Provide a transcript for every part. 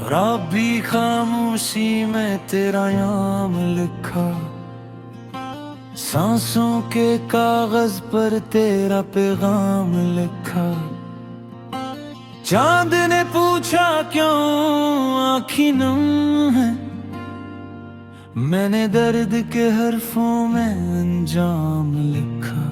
रात भी खामोशी में तेरा नाम लिखा, सांसों के कागज पर तेरा पैगाम लिखा। चांद ने पूछा क्यों आँखी नम है, मैंने दर्द के हरफों में अंजाम लिखा।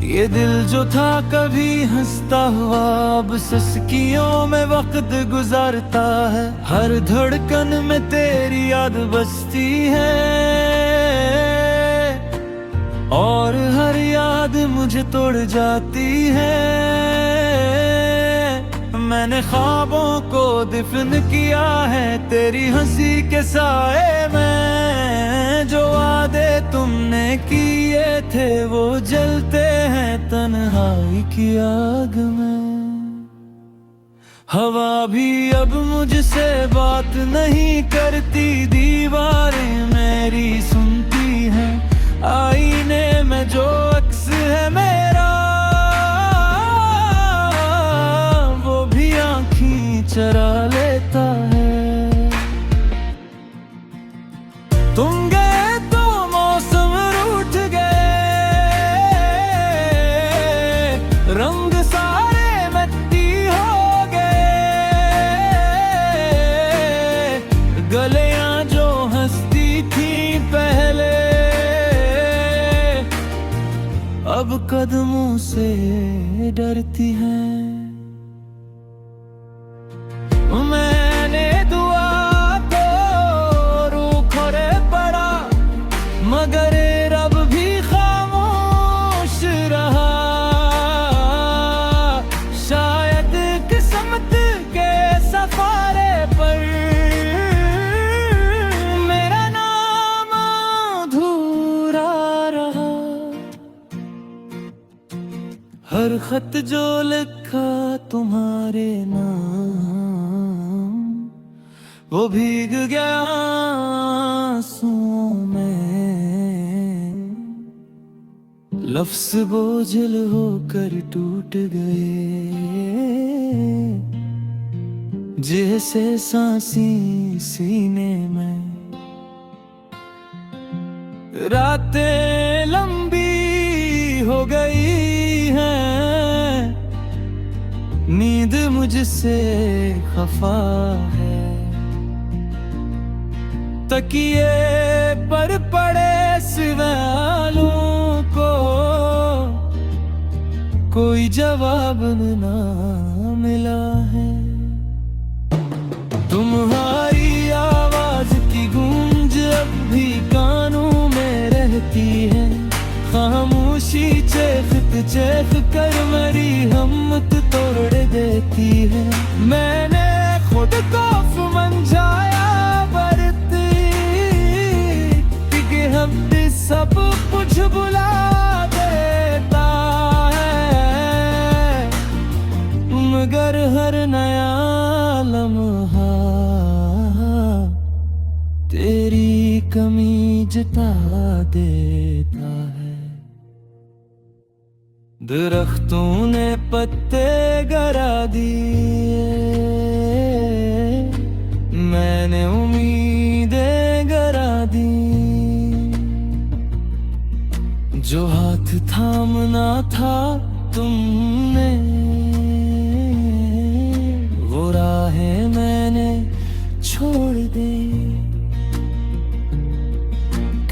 ये दिल जो था कभी हंसता हुआ अब सिसकियों में वक्त गुजारता है। हर धड़कन में तेरी याद बसती है और हर याद मुझे तोड़ जाती है। मैंने ख्वाबों को दफन किया है तेरी हंसी के साए में। जो वादे तुमने किए थे वो जलते हैं तन्हाई की आग में। हवा भी अब मुझसे बात नहीं करती, दीवारें मेरी सुनती हैं। आईने में जो अक्स है मेरा वो भी आँखें चरा लेता है। तुम गए तो मौसम रूठ गए, रंग सारे मिट्टी हो गए। गलियां जो हंसती थी पहले अब कदमों से डरती हैं। मैंने दुआ को रूखोरे पड़ा मगर रब भी खामोश रहा। शायद किस्मत के सफारे पर मेरा नाम अधूरा रहा। हर खत जो लिखा तुम्हारे नाम वो भीग गया आंसुओं में। लफ्ज़ बोझल होकर टूट गए जैसे सांसें सीने में। रातें लंबी हो गई हैं, नींद मुझसे खफा है। तकिए पर पड़े सवालों को कोई जवाब ना मिला है। तुम्हारी आवाज की गूंज अब भी कानों में रहती है। खामोशी चेख कर मेरी हिम्मत तोड़ देती है। मैंने खुद को समझाया बरती कि हम सब कुछ बुला देता है मगर हर नया लम्हा तेरी कमी जता देता है। दरख्तों ने पत्ते गिरा दिए, मैंने उम्मीदें गिरा दी। जो हाथ थामना था तुमने वो राहें मैंने छोड़ दी।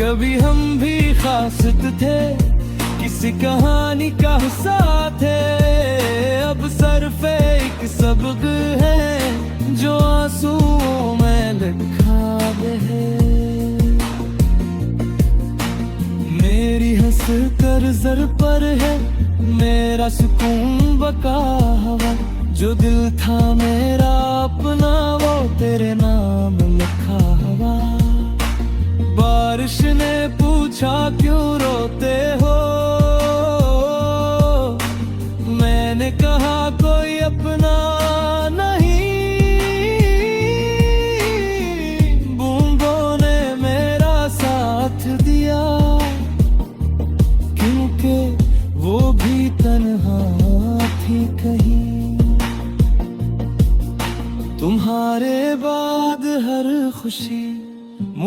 कभी हम भी खासित थे, किसी कहानी का हिस्सा थे। अब सरफे एक सबक है जो आंसुओं में लिखा है। मेरी हंस कर जर पर है मेरा सुकून बका हवा। जो दिल था मेरा अपना वो तेरे नाम लिखा हवा। बारिश ने पूछा क्यों रोते हो, मैंने कहा कोई अपना नहीं। बूंदों ने मेरा साथ दिया क्योंकि वो भी तन्हा थी कहीं।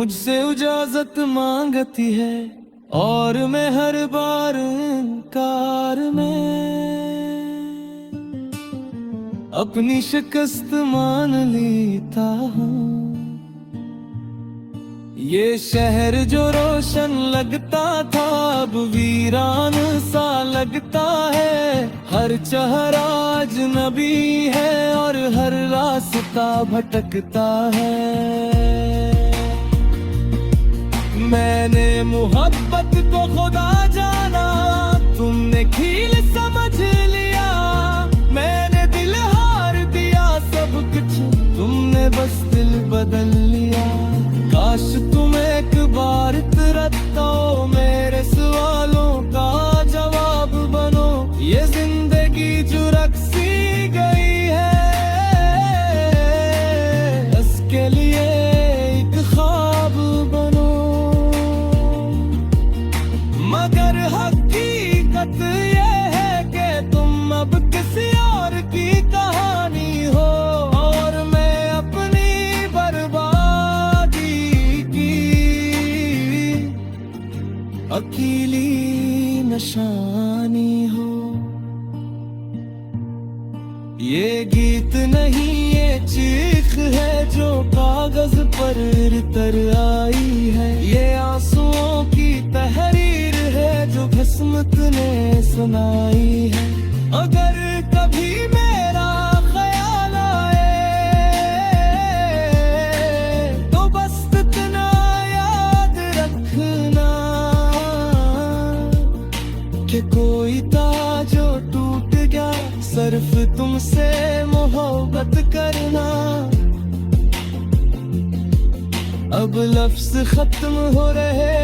मुझसे इजाजत मांगती है और मैं हर बार इनकार में अपनी शिकस्त मान लेता हूँ। ये शहर जो रोशन लगता था अब वीरान सा लगता है। हर चेहरा अजनबी है और हर रास्ता भटकता है। मैंने मोहब्बत को खुदा जाना, तुमने खील समझ लिया। मैंने दिल हार दिया सब कुछ, तुमने बस दिल बदल लिया। काश तुम एक बार तरसो, मेरे सवालों का जवाब बनो। ये जिंदगी जो रक्सी गई है, इसके लिए एक ख्वाब बनो। मगर हकीकत ये है कि तुम अब किसी और की कहानी हो और मैं अपनी बर्बादी की अकेली निशानी हो। ये गीत नहीं ये चीख है जो कागज पर तर आई है। ये आंसुओं की तहरीर है जो किस्मत ने सुनाई है। अगर कभी मेरा ख्याल आए तो बस इतना याद रखना कि कोई तार जो टूट गया, सिर्फ तुमसे मोहब्बत करना। अब लफ्ज खत्म हो रहे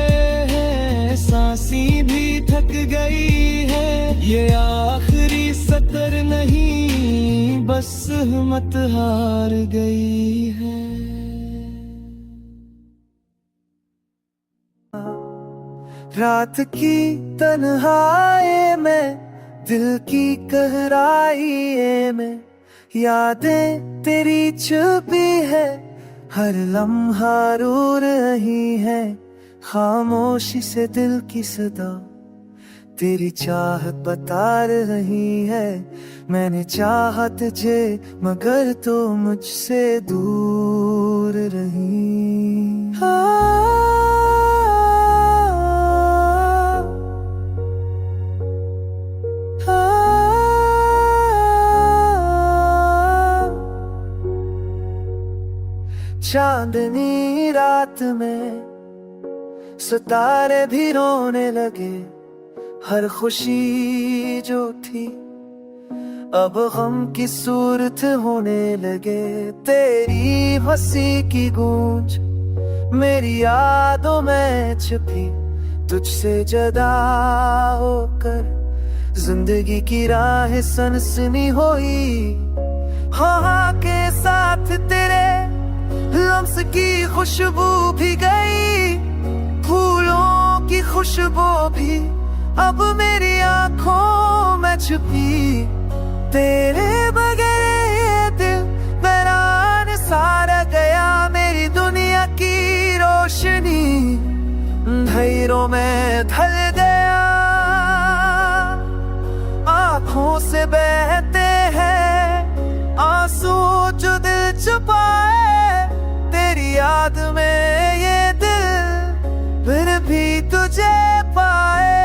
हैं, सांसें भी थक गई है। ये आखिरी सतर नहीं, बस हिम्मत हार गई है। रात की तन्हाई में, दिल की गहराई में, यादें तेरी छुपी है। हर लम्हा रो रही है, खामोशी से दिल की सदा तेरी चाहत बता रही है। मैंने चाहा तुझे मगर तो मुझसे दूर रही। चांदनी रात में सितारे भी रोने लगे। हर खुशी जो थी अब गम की सूरत होने लगे। तेरी हंसी की गूंज मेरी यादों में छिपी, तुझसे जुदा होकर जिंदगी की राह सनसनी हुई। हाँ के साथ तेरे लम्स की खुशबू भी गई, फूलों की खुशबू भी अब मेरी आंखों में छुपी। तेरे बगैर ये दिल वीरान सारा गया। मेरी दुनिया की रोशनी अंधेरों में ढल गया। आंखों से बहते हैं आंसू जो दिल छुपाए। तेरी याद में ये दिल फिर भी तुझे पाए।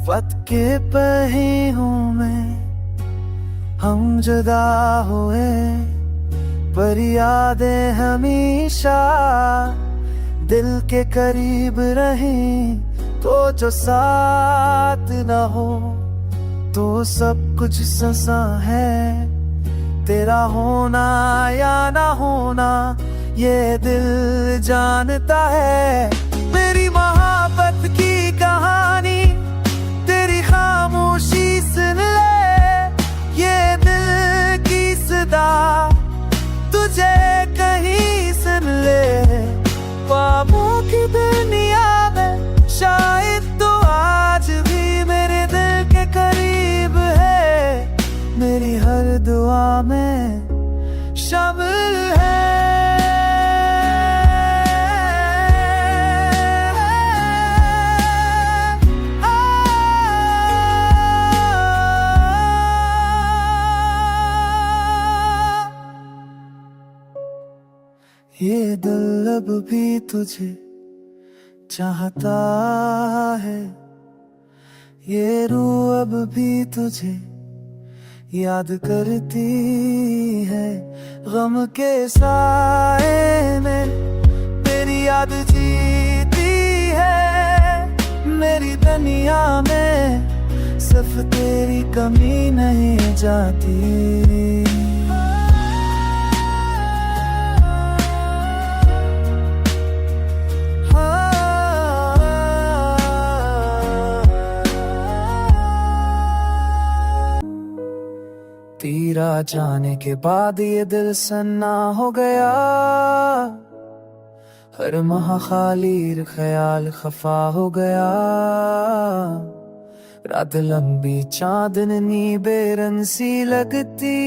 वक्त के पहियों में हम जुदा हुए, पर यादें हमेशा दिल के करीब रहें। तो जो साथ न हो तो सब कुछ ससा है। तेरा होना या ना होना ये दिल जानता है। मेरी मोहब्बत की कहानी तेरी खामोशी सुन ले। ये दिल की सदा तुझे कहीं सुन ले। ख्वाबों की दुनिया में शायद तो आज भी मेरे दिल के करीब है। मेरी हर दुआ में शामिल है। अब भी तुझे चाहता है, ये रूह अब भी तुझे याद करती है। गम के साए में तेरी याद जीती है, मेरी दुनिया में सिर्फ तेरी कमी नहीं जाती। तेरा जाने के बाद ये दिल सन्ना हो गया, हर माह खाली ख्याल खफा हो गया। रात लंबी चांदनी बेरंग सी लगती,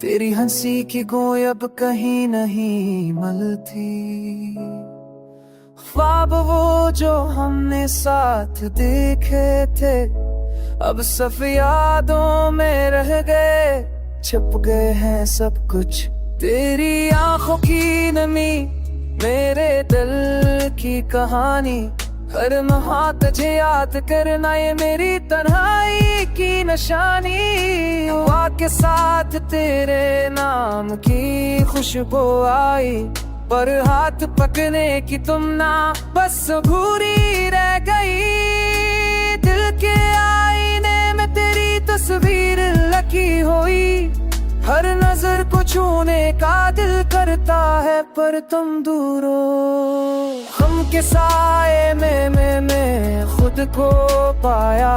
तेरी हंसी की गोय अब कहीं नहीं मिलती। ख्वाब वो जो हमने साथ देखे थे अब सिर्फ यादों में रह गए, छुप गए हैं सब कुछ। तेरी आंखों की नमी, मेरे दिल की कहानी, हर लम्हा तुझे याद करना ये मेरी तन्हाई की निशानी। हवा के साथ तेरे नाम की खुशबू आई, पर हाथ पकड़ने की तुम ना बस अधूरी रह गई। दिल के आईने में तेरी तस्वीर लगी हुई, हर नजर को छूने का दिल करता है, पर तुम दूर हो। हम के साए में मैं खुद को पाया,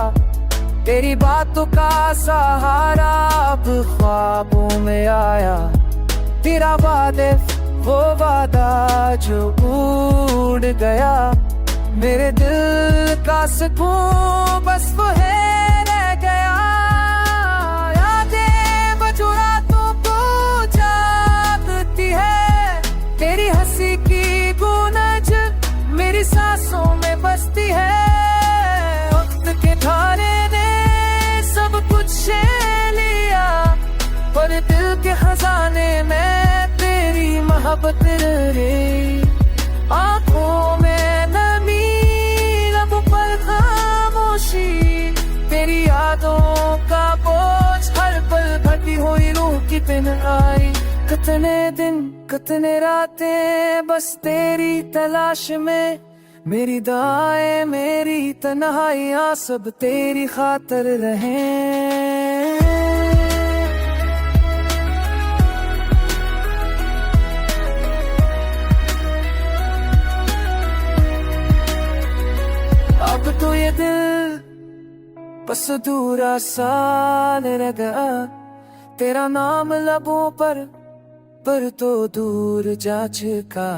तेरी बातों का सहारा अब ख्वाबों में आया। तेरा वादे वो वादा जो उड़ गया, मेरे दिल का सुकून बस वो है रह गया। यादें बजो रातों को जागती है, तेरी हंसी की गूंज मेरी सांसों में बसती है। वक्त के धारे ने सब कुछ छीन लिया, पर दिल के खजाने में तेरी मोहब्बत रही। आंखों में नमी, लबों पर खामोशी, तेरी यादों का बोझ हर पल भरती हुई रूह की तन्हाई। कितने दिन कितने रातें बस तेरी तलाश में, मेरी दुआएं मेरी तन्हाइयां सब तेरी खातिर रहें। अब तो ये दिल बस अधूरा सा रह गया, तेरा नाम लबों पर तो दूर जा चुका।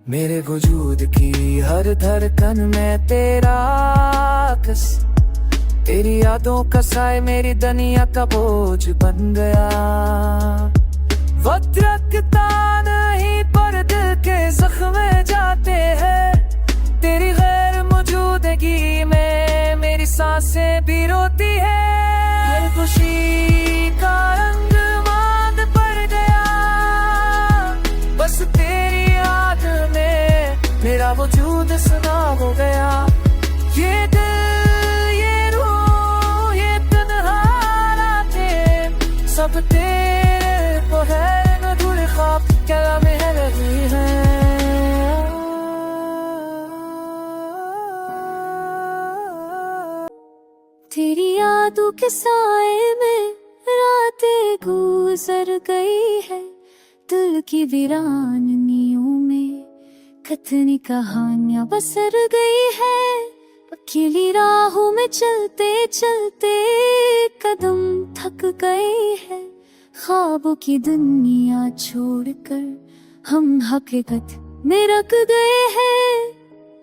मेरे वजूद की हर धड़कन में तेरा अक्स, तेरी यादों का साए मेरी दुनिया का बोझ बन गया। वक्त रखता नहीं पर दिल के जख्म जाते हैं, तेरी गैर मौजूदगी में मेरी सांसें भी रोती है। हर खुशी का रंग मांद पड़ गया, बस तेरी याद में मेरा वजूद सुना हो गया। ये दिल ये रूह ये तन्हा रातें सब तेरे को है, अधूरे ख्वाब क्या में रही है। तेरी यादों के साए में रातें गुजर गई है, दिल की वीरानियों में कितनी कहानियां बसर गई है। अकेली राहों में चलते चलते कदम थक गए हैं, ख्वाबों की दुनिया छोड़कर हम हकीकत में रख गए हैं।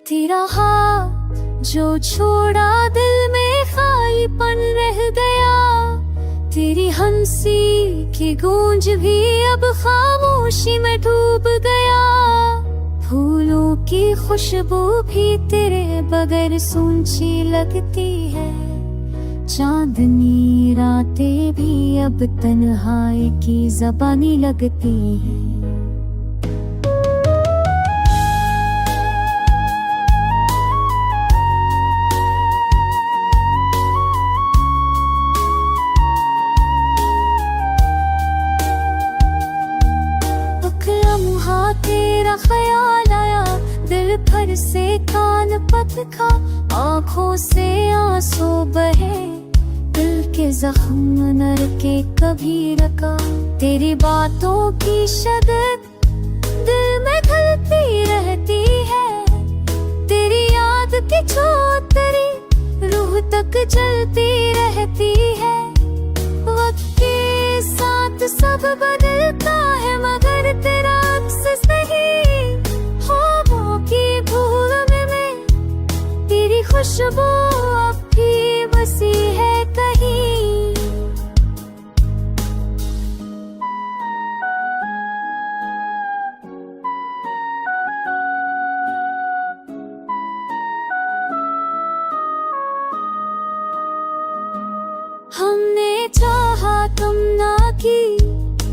तेरा हाथ जो छोड़ा दिल में खालीपन रह गया, तेरी हंसी की गूंज भी अब खामोशी में डूब गया। फूलों की खुशबू भी तेरे बगैर सूंची लगती है, चांदनी रातें भी अब तन्हाई की ज़बानी लगती है। दिखा, आंखों से आंसू बहे, दिल के जख्म नर के कभी रखा। तेरी बातों की शदत दिल में खलती रहती है, तेरी याद की चौतरी रूह तक जलती रहती है। वक्त के साथ सब बदलता है मगर तेरा अक्स नहीं, ख्वाबों की भूल में तेरी खुशबू अब भी बसी है कहीं। हमने चाहा तुम ना की,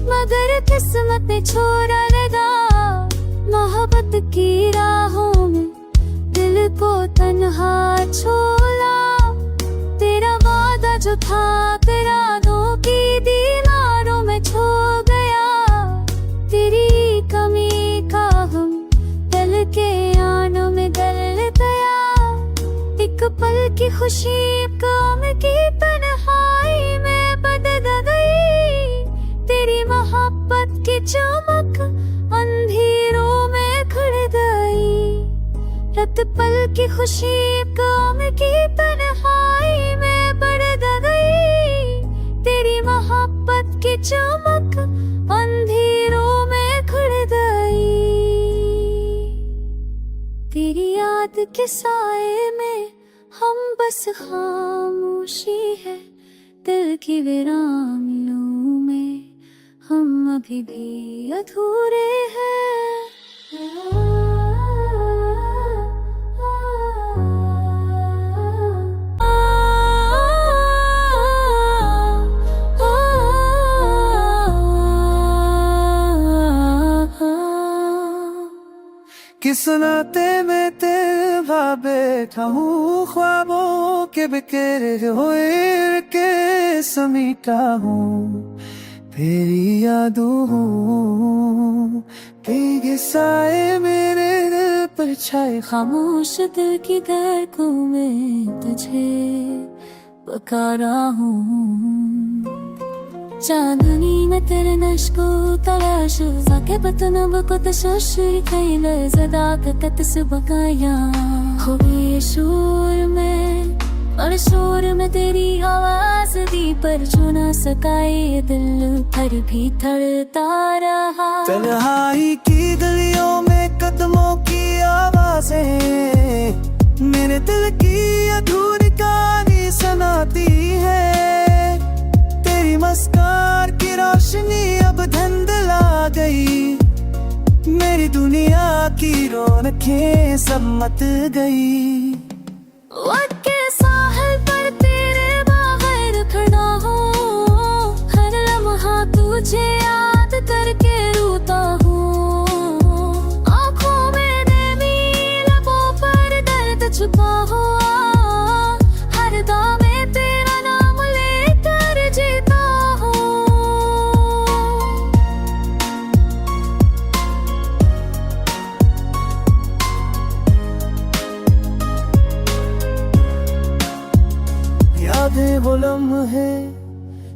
मगर किस्मत ने छोड़ा लगा। मोहब्बत की राहों में दिल को तन्हा छोड़ा, तेरा वादा जो था तेरा दो की दीवारों में छो गया। तेरी कमी का गम दिल के आनों में गल गया, एक पल की खुशी काम की तन्हाई में बदल गई। तेरी मोहब्बत की चमक अंधेरों में खड़ गई, रत पल की खुशी काम की तन्हाई में बदल गई। तेरी मोहब्बत की चमक अंधेरों में खड़ गई। तेरी याद के साए में हम बस खामोशी है, दिल की वीरानियों में हम अभी भी अधूरे हैं। किस नाते में तेरा बैठा हूँ, ख्वाबों के बिखेरे हुए के समीटा हूँ। तेरी यादों हूँ, भीगे साए मेरे दिल पर छाए। खामोश दिल की धड़कों में तुझे पुकारा हूँ। चांदनी में तेरे नश को तलाश, जाके बतनब को तशश्री खैल ज़दाकत सुबकाया। खूबी शोर में और शोर में तेरी आवाज दी, पर जो ना सकाए दिल पर भी धड़ता रहा। तन्हाई की गलियों में कदमों की आवाजें मेरे दिल की अधूरी कहानी सुनाती है। तेरी मुस्कान की रोशनी अब धुंधला गई, मेरी दुनिया की रौनकें सब मत गई। वक्त के साहिल पर तेरे बगैर खड़ा हूँ, हर लम्हा तुझे याद करके रोता हूँ। आँखों में नमी, लबों पर दर्द छुपा हुआ, हर दम में तेरा नाम लेकर जीता हूँ। यादें वो लम्हे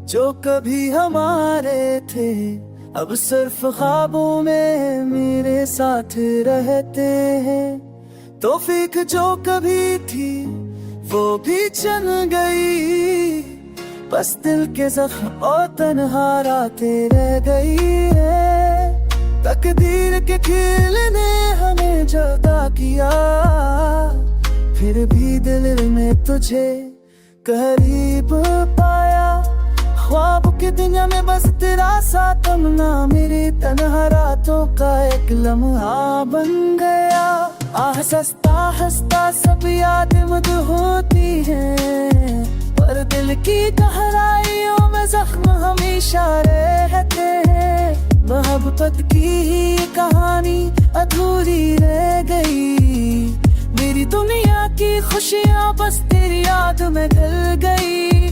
जो कभी हमारे थे, अब सिर्फ ख्वाबों में मेरे साथ रहते हैं। तौफीक जो कभी थी वो भी चल गई, बस दिल के जख्म और तन्हा रातें रह गई है। तकदीर के खेल ने हमें जुदा किया, फिर भी दिल में तुझे करीब पाया। ख्वाब की दुनिया में बस तेरा साथ ना, मेरी तन्हा रातों का एक लम्हा बन गया। हंसता हंसता सब याद मुझ होती है, पर दिल की गहराइयों में जख्म हमेशा रहते हैं। मोहब्बत की ही कहानी अधूरी रह गई, मेरी दुनिया की खुशियाँ बस तेरी याद में ढल गई।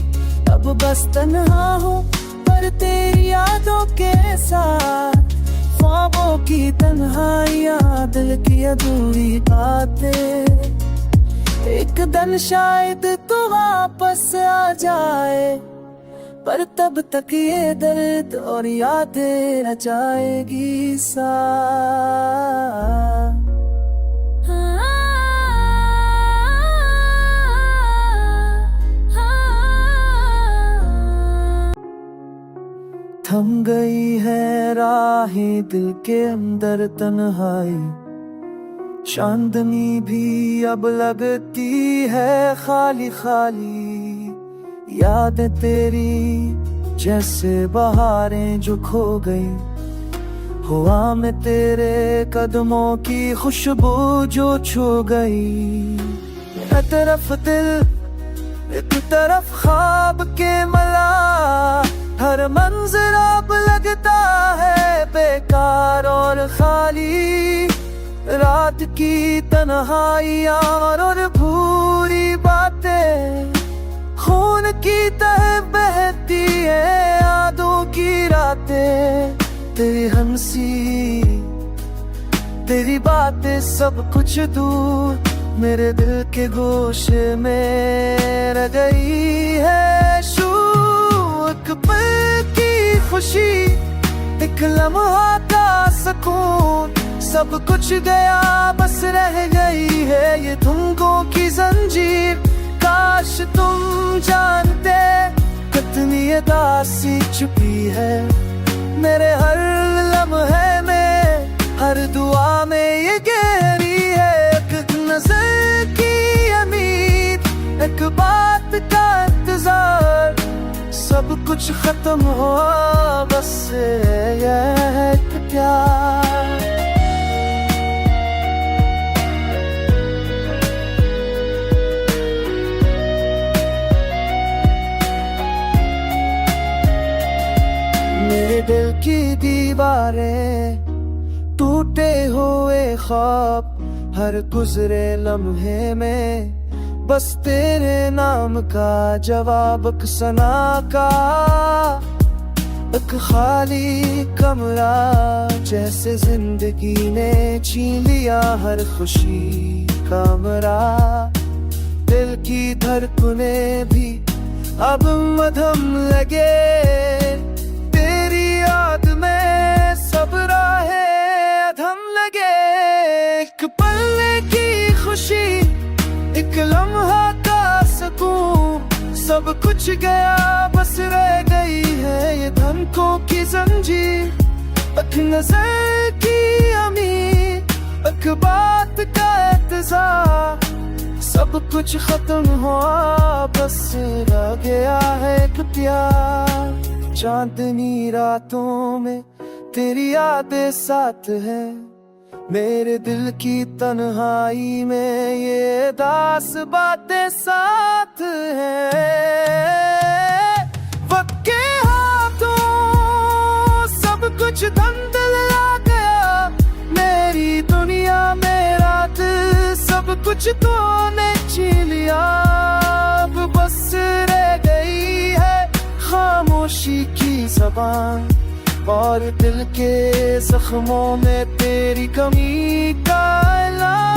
अब बस तन्हा हूँ पर तेरी यादों के साथ, ख्वाबों की तन्हाइयाँ दिल की अधूरी बातें। दिन शायद तू वापस आ जाए, पर तब तक ये दर्द और यादें रह जाएगी थम गई है राहें दिल के अंदर तन्हाई, चांदनी भी अब लगती है खाली खाली। यादें तेरी जैसे बहारें जो खो गई, हुआ में तेरे कदमों की खुशबू जो छू गई। एक तरफ दिल एक तरफ ख्वाब के मला, हर मंजर अब लगता है बेकार और खाली। रात की तन्हाइयाँ और भूरी बातें, खून की तरह बहती है यादों की रातें। तेरी हंसी तेरी बातें सब कुछ दूर मेरे दिल के गोशे में रह गई है। एक पल की खुशी, एक लम्हा का सुकून, सब कुछ गया बस रह गई है ये धुनों की जंजीर। काश तुम जानते कितनी उदासी छुपी है मेरे हर लम्हे में, हर दुआ में ये गहरी है। एक नजर की उम्मीद, एक बात का इंतजार, सब कुछ खत्म हुआ बस ये है एक प्यार। मेरे दिल की दीवारें, टूटे हुए ख्वाब, हर गुजरे लम्हे में बस तेरे नाम का जवाब। एक सना का एक खाली कमरा, जैसे जिंदगी ने छीन लिया हर खुशी का मरा। दिल की धड़कनें भी अब मधम लगे, तेरी याद में सब राहें अधम लगे। एक पल की खुशी, एक लम्हा का सुकून, सब कुछ गया बस रह गई है ये धनकों की जंजीर। एक नजर की उम्मीद, एक बात का इंतजार, सब कुछ खत्म हुआ बस रह गया है एक प्यार। चांदनी रातों में तेरी यादें साथ है, मेरे दिल की तन्हाई में ये दास बातें साथ हैं। वक्त के हाथों सब कुछ धुंधला गया, मेरी दुनिया मेरा दिल सब कुछ तूने छीन लिया। अब बस रह गई है खामोशी की ज़बान, और दिल के जख्मों में तेरी कमी का इलाज।